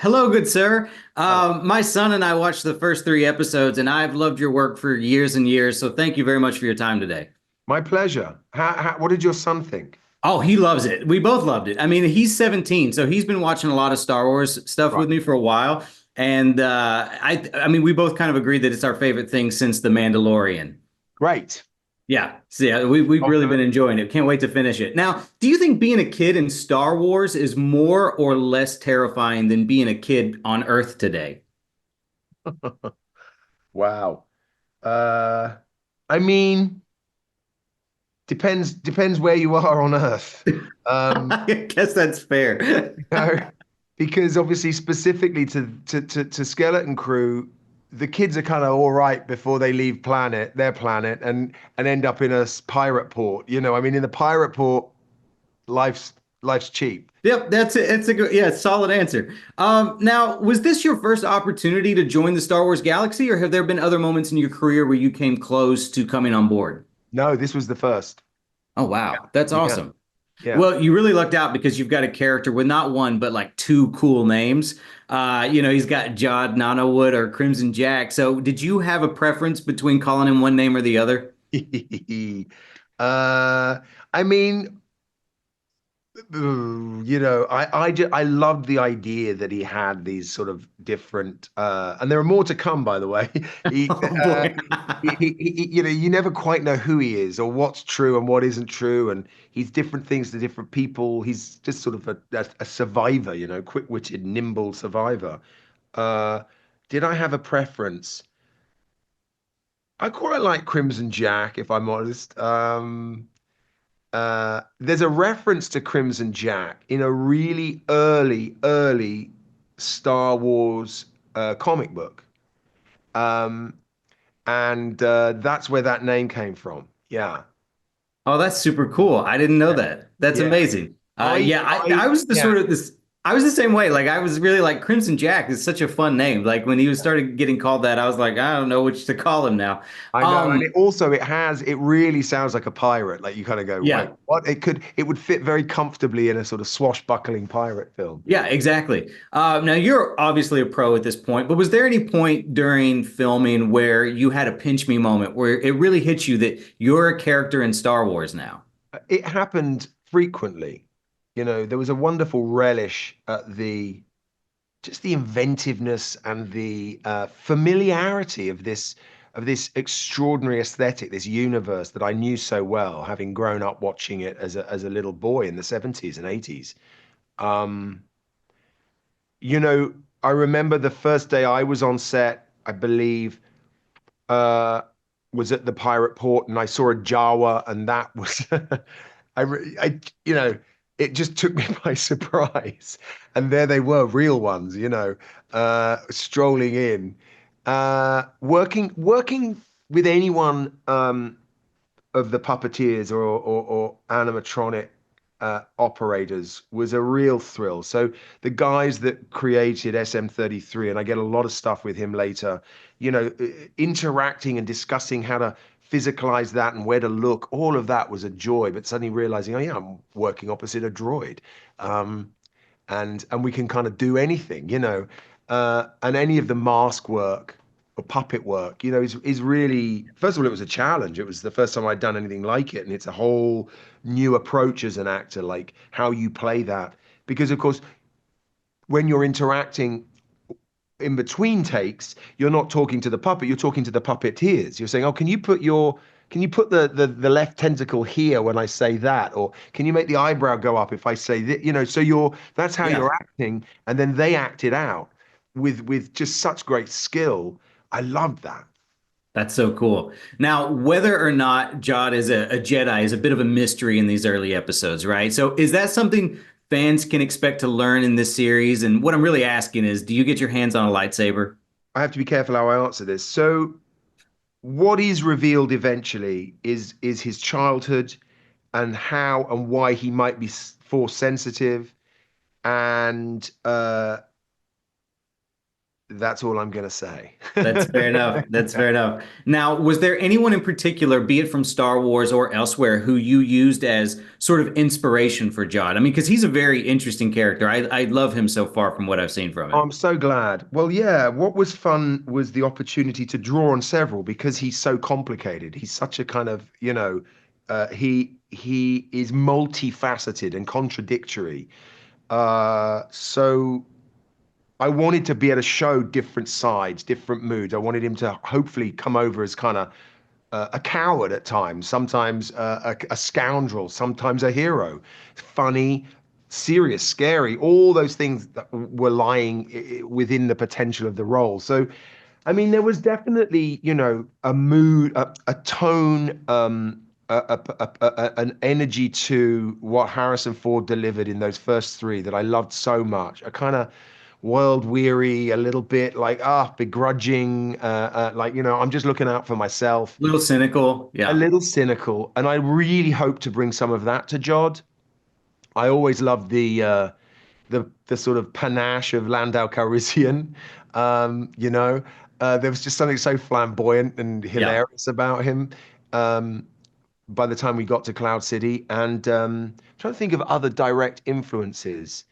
Hello, good sir. Hello. My son and I watched the first three episodes, and I've loved your work for years and years. So thank you very much for your time today. My pleasure. What did your son think? Oh, he loves it. We both loved it. I mean, he's 17, so he's been watching a lot of Star Wars stuff Right. with me for a while. And I mean, we both kind of agreed that it's our favorite thing since The Mandalorian. Great. Yeah, so yeah, we've really been Compliment. enjoying it. Can't wait to finish it. Now, do you think being a kid in Star Wars is more or less terrifying than being a kid on Earth today? Wow. Uh, I mean, depends where you are on Earth. Um, I guess that's fair. you know, because obviously specifically to Skeleton Crew, the kids are kind of all right before they leave their planet, and end up in a pirate port. I mean, in the pirate port, life's cheap. Yep, that's it. It's a good, yeah, solid answer. Now, was this your first opportunity to join the Star Wars galaxy, or have there been other moments in your career where you came close to coming on board? No, this was the first. Oh, wow, that's Yeah, awesome. yeah. Well, you really lucked out because you've got a character with not one, but like two cool names. He's got Jod Nanowood or Crimson Jack. So, did you have a preference between calling him one name or the other? uh, I mean, I loved the idea that he had these sort of different, and there are more to come, by the way. He, Oh uh, boy. you never quite know who he is or what's true and what isn't true, and he's different things to different people. He's just sort of a survivor, quick-witted, nimble survivor. Uh, did I have a preference? I quite like Crimson Jack, if I'm honest. There's a reference to Crimson Jack in a really early Star Wars comic book. Um, and that's where that name came from. Yeah. Oh, that's super cool. I didn't know Yeah. that. That's Yeah. amazing. Yeah, I was the Yeah. sort of this. I was the same way. Like I was really like Crimson Jack is such a fun name. Like when he started getting called that, I was like, I don't know which to call him now. I know. And it really sounds like a pirate. Like you kind of go, wait, Yeah, what? It would fit very comfortably in a sort of swashbuckling pirate film. yeah, exactly. Now you're obviously a pro at this point, but was there any point during filming where you had a pinch me moment where it really hit you that you're a character in Star Wars now? It happened frequently. There was a wonderful relish at just the inventiveness and the familiarity of this extraordinary aesthetic, this universe that I knew so well, having grown up watching it as a little boy in the 70s and 80s. Um, you know, I remember the first day I was on set, I believe, uh, was at the pirate port, and I saw a Jawa, and that was, you know, it just took me by surprise. And there they were, real ones, strolling in, working with anyone of the puppeteers or animatronic operators was a real thrill. So the guys that created SM33, and I get a lot of stuff with him later, interacting and discussing how to physicalize that and where to look, all of that was a joy. But suddenly realizing, oh yeah, I'm working opposite a droid. Um, and we can kind of do anything, and any of the mask work or puppet work, is really, first of all, it was a challenge. It was the first time I'd done anything like it, and it's a whole new approach as an actor, like how you play that. Because of course, when you're interacting in between takes, you're not talking to the puppet, you're talking to the puppeteers. You're saying, "Oh, can you put the left tentacle here when I say that? Or can you make the eyebrow go up if I say that?" So that's how Yeah. you're acting, and then they act it out with just such great skill. I loved that. That's so cool. Now, whether or not Jod is a Jedi is a bit of a mystery in these early episodes, right? So, is that something fans can expect to learn in this series? And what I'm really asking is, do you get your hands on a lightsaber? I have to be careful how I answer this. So what is revealed eventually is his childhood and how and why he might be force sensitive, and That's all I'm going to say. That's fair enough. That's fair enough. Now, was there anyone in particular, be it from Star Wars or elsewhere, who you used as sort of inspiration for Jod? I mean, because he's a very interesting character. I love him so far from what I've seen from him. I'm so glad. Well, yeah, what was fun was the opportunity to draw on several because he's so complicated. He's such a kind of, he is multifaceted and contradictory. So I wanted to be able to show different sides, different moods. I wanted him to hopefully come over as kind of a coward at times, sometimes a scoundrel, sometimes a hero, funny, serious, scary, all those things that were lying within the potential of the role. So, I mean, there was definitely, a mood, a tone, an energy to what Harrison Ford delivered in those first three that I loved so much. A kind of world weary, a little bit like begrudging, like I'm just looking out for myself, A little cynical. a Yeah. little cynical, and I really hope to bring some of that to Jod. I always loved the sort of panache of Landau Calrissian. Um, you know, there was just something so flamboyant and Yeah. hilarious about him. Um, by the time we got to Cloud City, and trying to think of other direct influences.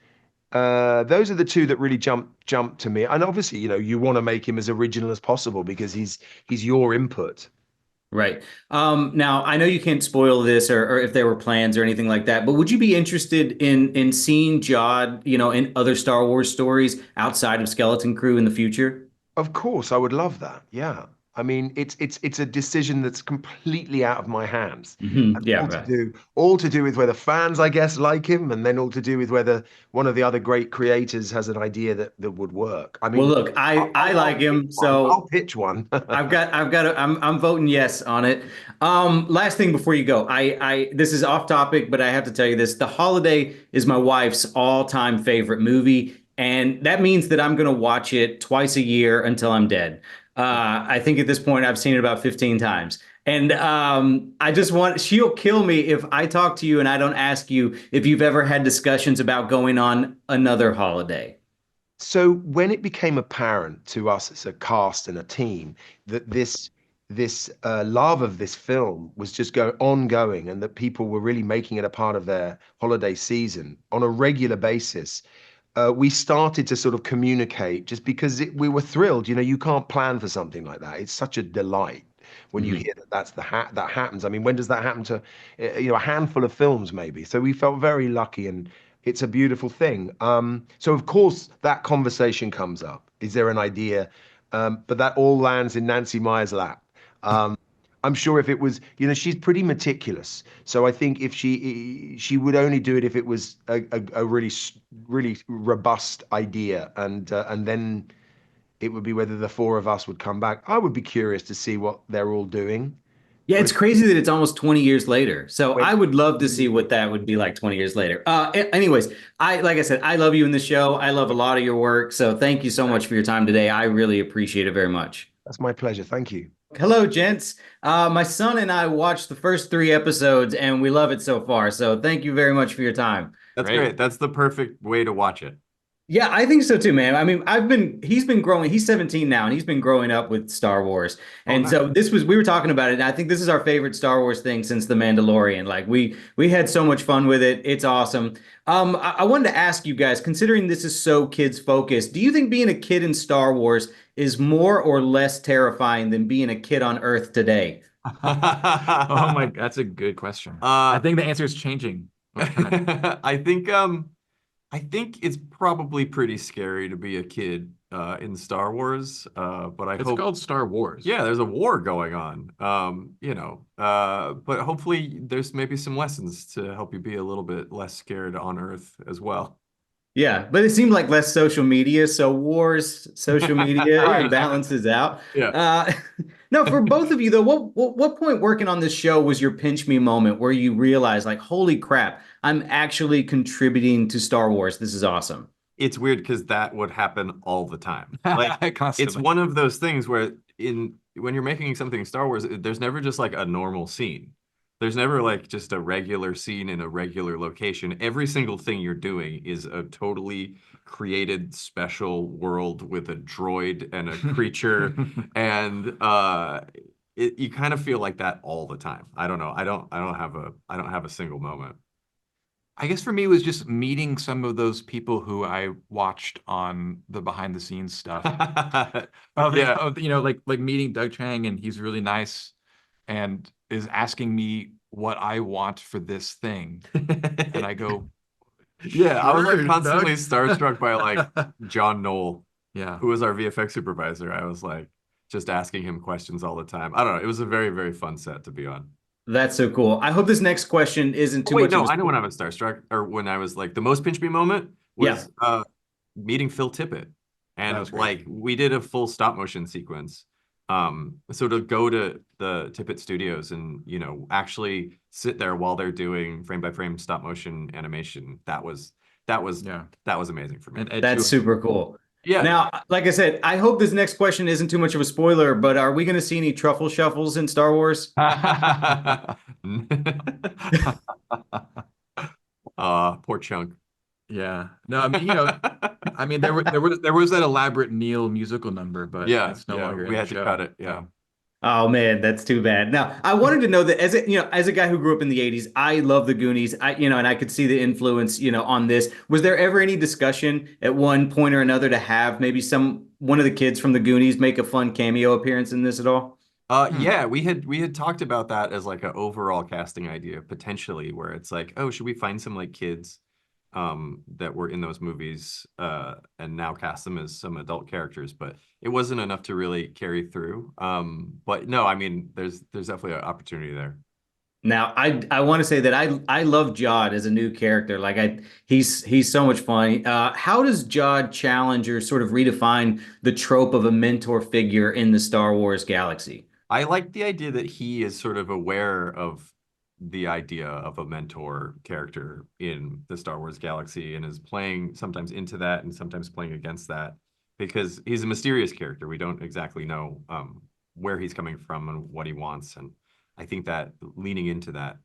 Those are the two that really jump to me. And obviously, you want to make him as original as possible because he's your input. Right. Now, I know you can't spoil this or if there were plans or anything like that, but would you be interested in seeing Jod, in other Star Wars stories outside of Skeleton Crew in the future? Of course, I would love that. Yeah. I mean, it's a decision that's completely out of my hands. And Yeah, right. all to do with whether fans, I guess, like him, and then all to do with whether one of the other great creators has an idea that would work. I Well, mean, look, I like I'll pitch him, one. I'll so pitch one. I'm voting yes on it. Last thing before you go, this is off topic, but I have to tell you this. The Holiday is my wife's all-time favorite movie, and that means that I'm going to watch it twice a year until I'm dead. I think at this point I've seen it about 15 times. And she'll kill me if I talk to you and I don't ask you if you've ever had discussions about going on another holiday. So when it became apparent to us as a cast and a team that this love of this film was just ongoing and that people were really making it a part of their holiday season on a regular basis, we started to sort of communicate just because we were thrilled. You can't plan for something like that. It's such a delight when you Mhm. hear that that happens. I mean, when does that happen to a handful of films maybe? So we felt very lucky, and it's a beautiful thing. So of course that conversation comes up. Is there an idea? But that all lands in Nancy Meyer's lap. Um, I'm sure if it was, she's pretty meticulous. So I think if she would only do it if it was a really robust idea, and then it would be whether the four of us would come back. I would be curious to see what they're all doing. Yeah, But it's crazy that it's almost 20 years later. So when, I would love to see what that would be like 20 years later. Anyways, like I said, I love you in the show. I love a lot of your work. So thank you so much for your time today. I really appreciate it very much. that's my pleasure. Thank you. Hello, gents. My son and I watched the first three episodes and we love it so far. So thank you very much for your time. That's great. That's the perfect way to watch it. Yeah, I think so too, man. I mean, he's been growing, he's 17 now, and he's been growing up with Star Wars. Oh, And nice. so we were talking about it, and I think this is our favorite Star Wars thing since The Mandalorian. Like we had so much fun with it. It's awesome. I wanted to ask you guys, considering this is so kids focused, do you think being a kid in Star Wars is more or less terrifying than being a kid on Earth today? Oh my, that's a good question. I think the answer is changing with time. I think it's probably pretty scary to be a kid in Star Wars. But I It's hope, called Star Wars. yeah, there's a war going on. But hopefully there's maybe some lessons to help you be a little bit less scared on Earth as well. Yeah, but it seemed like less social media. So wars, social media, it Right. balances out. Yeah. No, for both of you though, what point working on this show was your pinch me moment where you realized like, holy crap, I'm actually contributing to Star Wars. This is awesome. It's weird because that would happen all the time. Like it's Constantly. one of those things where when you're making something Star Wars, there's never just like a normal scene. There's never like just a regular scene in a regular location. Every single thing you're doing is a totally created special world with a droid and a creature, and you kind of feel like that all the time. I don't know. I don't have a single moment. I guess for me, it was just meeting some of those people who I watched on the behind the scenes stuff. Yeah. Like meeting Doug Chang, and he's really nice and is asking me what I want for this thing. And I go, Yeah, I was like "Sure, constantly Doug." starstruck by like John Knoll, Yeah. who was our VFX supervisor. I was like just asking him questions all the time. I don't know. It was a very, very fun set to be on. That's so cool. I hope this next question isn't Oh, too wait, much of no, a I know when spoiler. I was starstruck, or when I was like the most pinch me moment Yeah. was meeting Phil Tippett. That was And great. like we did a full stop motion sequence. So to go to the Tippett studios and, you know, actually sit there while they're doing frame by frame stop motion animation, Yeah. that was amazing for me. And Ed That's too. super cool. Yeah. Now, like I said, I hope this next question isn't too much of a spoiler, but are we going to see any truffle shuffles in Star Wars? Poor Chunk. Yeah. No, I mean, there was that elaborate Neil musical number, but Yeah, it's no yeah, longer in we the had to show. cut it. Yeah. Oh man, that's too bad. Now, I wanted to know that as a guy who grew up in the 80s, I love the Goonies. And I could see the influence, on this. Was there ever any discussion at one point or another to have maybe one of the kids from the Goonies make a fun cameo appearance in this at all? Yeah, we had talked about that as like an overall casting idea potentially, where it's like, oh, should we find some like kids that were in those movies and now cast them as some adult characters, but it wasn't enough to really carry through. But no, I mean, there's definitely an opportunity there. Now, I want to say that I love Jod as a new character. Like he's so much fun. How does Jod challenge or sort of redefine the trope of a mentor figure in the Star Wars galaxy? I like the idea that he is sort of aware of the idea of a mentor character in the Star Wars galaxy and is playing sometimes into that and sometimes playing against that because he's a mysterious character. We don't exactly know where he's coming from and what he wants. And I think that leaning into that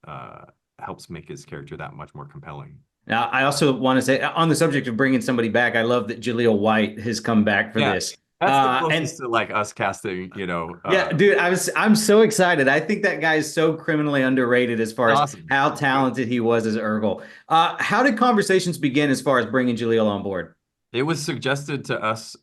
helps make his character that much more compelling. Now, I also want to say on the subject of bringing somebody back, I love that Jaleel White has come back for Yeah, this. that's the And closest to like us casting, yeah, dude, I'm so excited. I think that guy is so criminally underrated as far as awesome. how talented he was as Urgle. How did conversations begin as far as bringing Jaleel on board? It was suggested to us.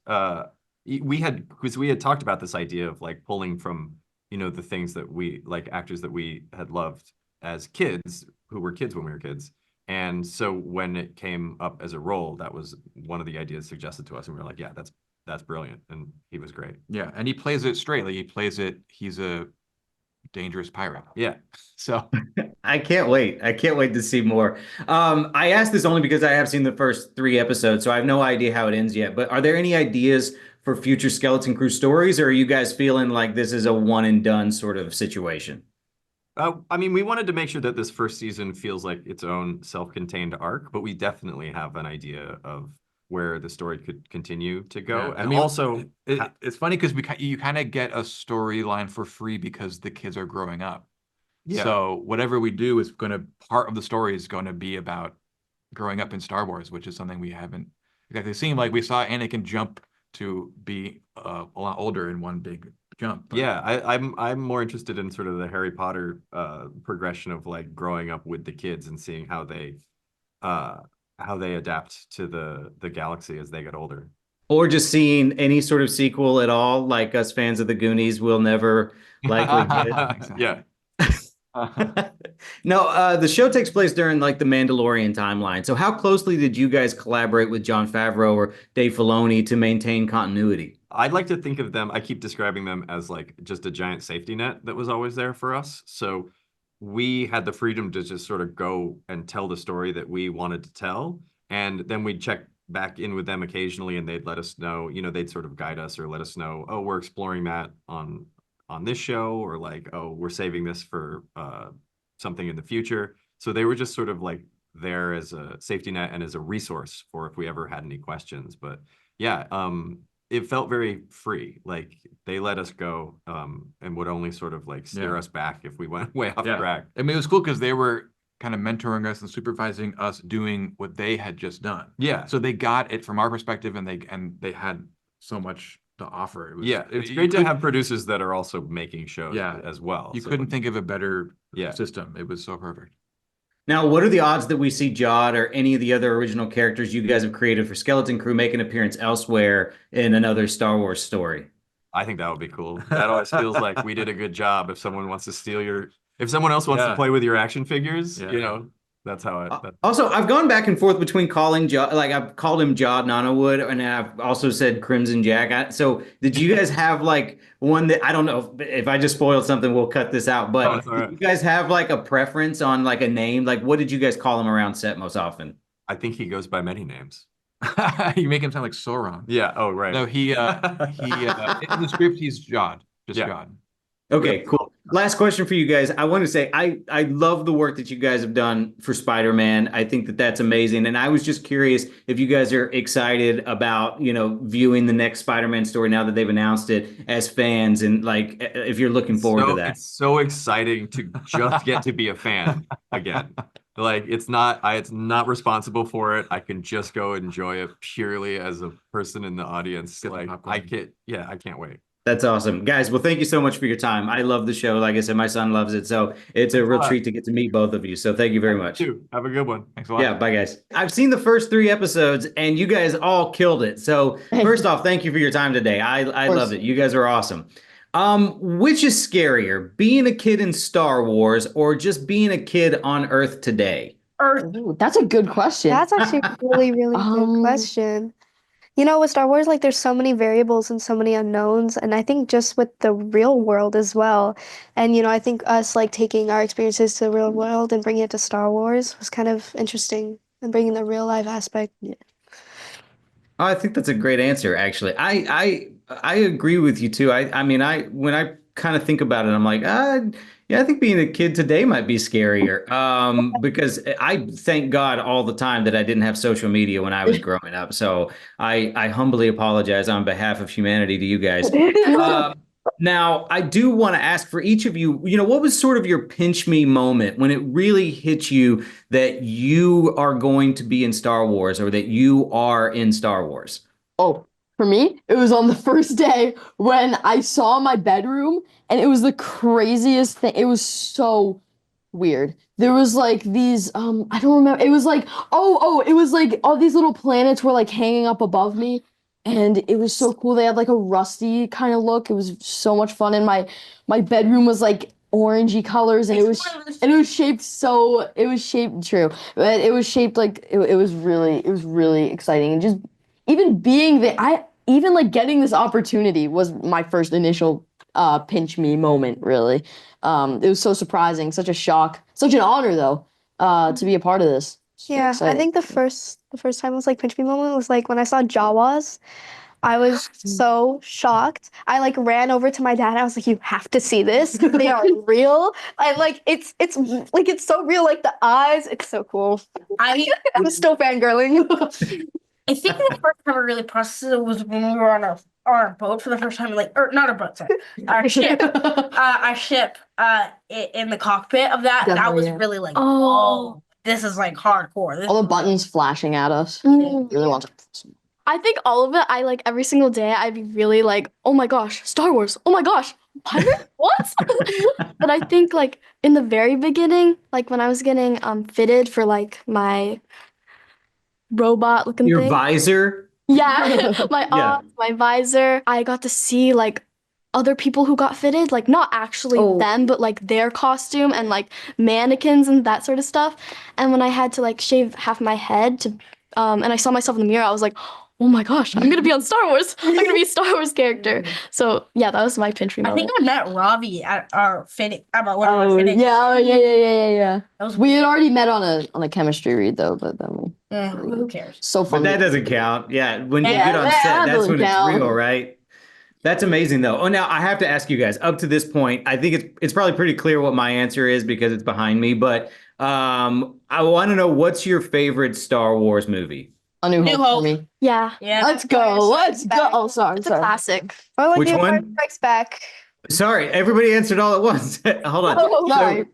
Because we had talked about this idea of like pulling from, the things that we like actors that we had loved as kids, who were kids when we were kids. And so when it came up as a role, that was one of the ideas suggested to us, and we were like, yeah, that's brilliant, and he was great. Yeah, and he plays it straight. Like he's a dangerous pirate. Yeah. So I can't wait. I can't wait to see more. I asked this only because I have seen the first 3 episodes, so I have no idea how it ends yet. But are there any ideas for future Skeleton Crew stories, or are you guys feeling like this is a one and done sort of situation? I mean, we wanted to make sure that this first season feels like its own self-contained arc, but we definitely have an idea of where the story could continue to go. yeah, And also, it's funny because you kind of get a storyline for free because the kids are growing up. yeah, So whatever we do is part of the story is going to be about growing up in Star Wars, which is something we haven't exactly seen. Like we saw Anakin jump to be a lot older in one big jump. But yeah, I'm more interested in sort of the Harry Potter progression of like growing up with the kids and seeing how they adapt to the galaxy as they get older. Or just seeing any sort of sequel at all, like us fans of the Goonies will never likely get. Yeah. No, the show takes place during like the Mandalorian timeline. So how closely did you guys collaborate with Jon Favreau or Dave Filoni to maintain continuity? I'd like to think of them, I keep describing them as like just a giant safety net that was always there for us. So we had the freedom to just sort of go and tell the story that we wanted to tell. And then we'd check back in with them occasionally and they'd let us know, they'd sort of guide us or let us know, oh, we're exploring that on this show, or like, oh, we're saving this for something in the future. So they were just sort of like there as a safety net and as a resource for if we ever had any questions. But yeah, it felt very free. Like they let us go and would only sort of like steer us back if we went way off track. I mean, it was cool because they were kind of mentoring us and supervising us doing what they had just done. Yeah. So they got it from our perspective, and they had so much to offer. It was, Yeah, it's you great to could- have producers that are also making shows Yeah. as well. You So, couldn't think of a better Yeah. system. It was so perfect. Now, what are the odds that we see Jod or any of the other original characters you guys have created for Skeleton Crew make an appearance elsewhere in another Star Wars story? I think that would be cool. That always feels like we did a good job. If someone wants to steal if someone else wants to Yeah. play with your action figures, Yeah. that's how it. Also, I've gone back and forth between calling Jod, like I've called him Jod Nanawood, and I've also said Crimson Jack. So, did you guys have like one that I don't know if I just spoiled something, we'll cut this out. But it's all right. did you guys have like a preference on like a name? Like, what did you guys call him around set most often? I think he goes by many names. You make him sound like Sauron. Yeah. Oh, right. No, he in the script he's Jod, just Yeah. Jod. Okay, cool. Last question for you guys. I want to say I love the work that you guys have done for Spider-Man. I think that that's amazing. And I was just curious if you guys are excited about, viewing the next Spider-Man story now that they've announced it as fans, and like if you're looking forward to that. It's so exciting to just get to be a fan again. Like it's not responsible for it. I can just go enjoy it purely as a person in the audience. Get the Like popcorn. I can't wait. That's awesome. Guys, well, thank you so much for your time. I love the show. Like I said, my son loves it. So it's a real treat to get to meet both of you. So thank you very much. Too. Have a good one. Thanks a lot. Yeah, bye guys. I've seen the first 3 episodes and you guys all killed it. So first off, thank you for your time today. I loved it. You guys are awesome. Which is scarier, being a kid in Star Wars or just being a kid on Earth today? Ooh, that's a good question. That's actually a really, really good question. With Star Wars, like there's so many variables and so many unknowns, and I think just with the real world as well. And I think us like taking our experiences to the real world and bringing it to Star Wars was kind of interesting, and bringing the real life aspect. Oh, I think that's a great answer, actually. I agree with you too. I mean, when I kind of think about it, I'm like, yeah, I think being a kid today might be scarier. Because I thank God all the time that I didn't have social media when I was growing up. So I humbly apologize on behalf of humanity to you guys. Now, I do want to ask for each of you, what was sort of your pinch me moment when it really hit you that you are going to be in Star Wars or that you are in Star Wars? Oh, for me, it was on the first day when I saw my bedroom, and it was the craziest thing. It was so weird. There was like these, I don't remember. It was like, it was like all these little planets were like hanging up above me. And it was so cool. They had like a rusty kind of look. It was so much fun. And my bedroom was like orangey colors, and it was shaped true. But it was shaped like it was really exciting. And just even being there, even like getting this opportunity was my first initial pinch me moment, really. It was so surprising, such a shock, such an honor though, to be a part of this. Yeah, I think the first time was like pinch me moment was like when I saw Jawas. I was so shocked. I like ran over to my dad and I was like, "You have to see this. They are real." And like it's so real, like the eyes, it's so cool. I'm still fangirling. I think the first time I really processed it was when we were on our boat for the first time, or not a boat, sorry, our ship, in the cockpit of that. That Definitely, was yeah. really like, oh, this is like hardcore. This All the buttons flashing at us. Mm. Really want to. I think all of it, I like every single day I'd be really like, "Oh my gosh, Star Wars. Oh my gosh. Pirate? What?" But I think like in the very beginning, like when I was getting fitted for like my robot looking Your thing. visor? Yeah, my Yeah. my visor. I got to see like other people who got fitted, like not actually them, but like their costume and like mannequins and that sort of stuff. And when I had to like shave half my head to, and I saw myself in the mirror, I was like, "Oh my gosh, I'm gonna be on Star Wars. I'm gonna be a Star Wars character." So yeah, that was my pinch me I moment. think I met Ravi at our fitting. About one of our fittings. Yeah. That was We had already met on a chemistry read though, but then who cares? so But fun. that doesn't count. Yeah, when you Yeah, get on that set, that's doesn't when count. it's real, right? That's amazing, though. Oh, now I have to ask you guys. Up to this point, I think it's probably pretty clear what my answer is because it's behind me. But I want to know, what's your favorite Star Wars movie? A New Hope for Hope. me. Yeah, Yeah. Let's go. Let's go. Oh, sorry. it's a classic. Or like Which Empire one? Strikes Back. Sorry, everybody answered all at once. Hold on. Oh, sorry.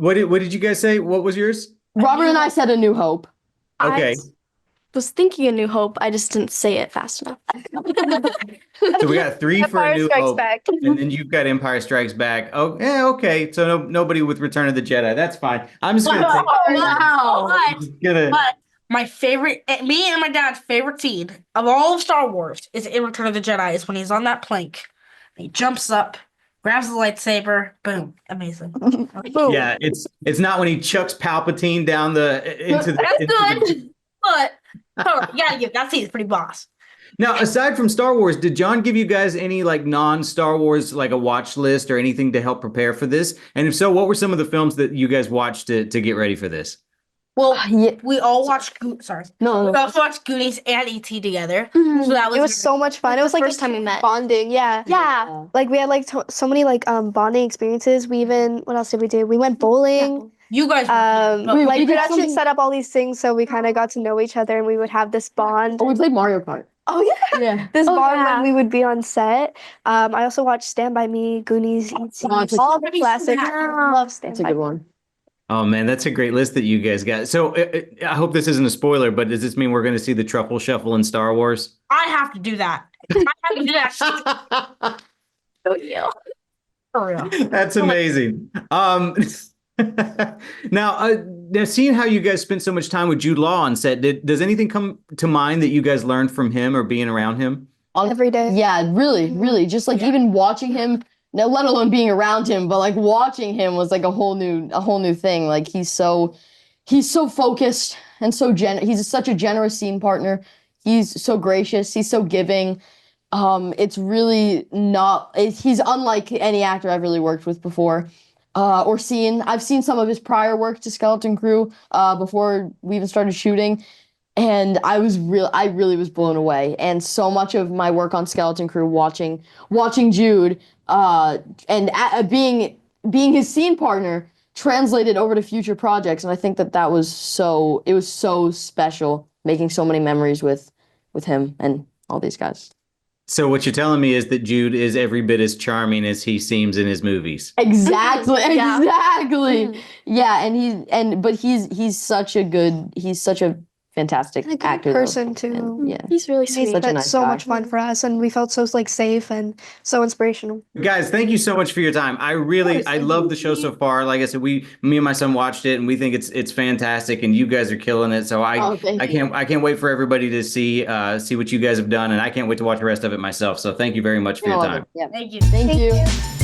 What did you guys say? What was yours? Robert and I said A New Hope. Okay. I was thinking A New Hope. I just didn't say it fast enough. So we got 3 for A Empire New Strikes Hope, Back. and then you've got Empire Strikes Back. Oh, yeah, okay. So nobody with Return of the Jedi. That's fine. I'm just gonna take. Wow. Gonna. But my favorite, me and my dad's favorite scene of all of Star Wars is in Return of the Jedi. Is when he's on that plank, he jumps up, grabs the lightsaber, boom, amazing. Boom. Yeah, it's not when he chucks Palpatine down into the. That's into the- good, but yeah, that scene is pretty boss. Now, aside from Star Wars, did John give you guys any like non-Star Wars like a watch list or anything to help prepare for this? And if so, what were some of the films that you guys watched to get ready for this? Well, Yeah. we all watched. Sorry, No, we no. also watched Goonies and E.T. together. Mhm. So that was It was so much fun. It was like first time we met. bonding. Yeah. Yeah. Like we had like so many like bonding experiences. We even what else did we do? We went bowling. You guys. Were Wait, Like we we could did actually something- set up all these things so we kind of got to know each other and we would have this bond. Oh, we played Mario Kart. Oh yeah. Yeah. This Oh, bond yeah. when we would be on set. I also watched Stand By Me, Goonies, E.T., Oh, it's a- all the classics. Yeah. Love Stand That's a By good Me. one. Oh man, that's a great list that you guys got. So I hope this isn't a spoiler, but does this mean we're going to see the Truffle Shuffle in Star Wars? I have to do that. I have to do that. Oh yeah. For real. That's amazing. Now, seeing how you guys spent so much time with Jude Law on set, does anything come to mind that you guys learned from him or being around him? Every day. Yeah, really. Just like even watching him, now let alone being around him, but like watching him was like a whole new thing. Like he's so focused and so he's such a generous scene partner. He's so gracious. He's so giving. It's really not. He's unlike any actor I've really worked with before, or seen. I've seen some of his prior work to Skeleton Crew before we even started shooting, and I really was blown away. And so much of my work on Skeleton Crew, watching Jude, and being his scene partner, translated over to future projects. And I think that was so special, making so many memories with him and all these guys. So what you're telling me is that Jude is every bit as charming as he seems in his movies. Exactly. Yeah. Exactly. Yeah, but he's such a fantastic A good actor, though. person too. And, yeah. He's really He's sweet. Such a been nice so guy. much fun for us, and we felt so like safe and so inspirational. Guys, thank you so much for your time. I love the show so far. Like I said, me and my son watched it and we think it's fantastic and you guys are killing it. So I can't wait for everybody to see what you guys have done, and I can't wait to watch the rest of it myself. So thank you very much for your time. Yeah. Thank you. Thank you. you.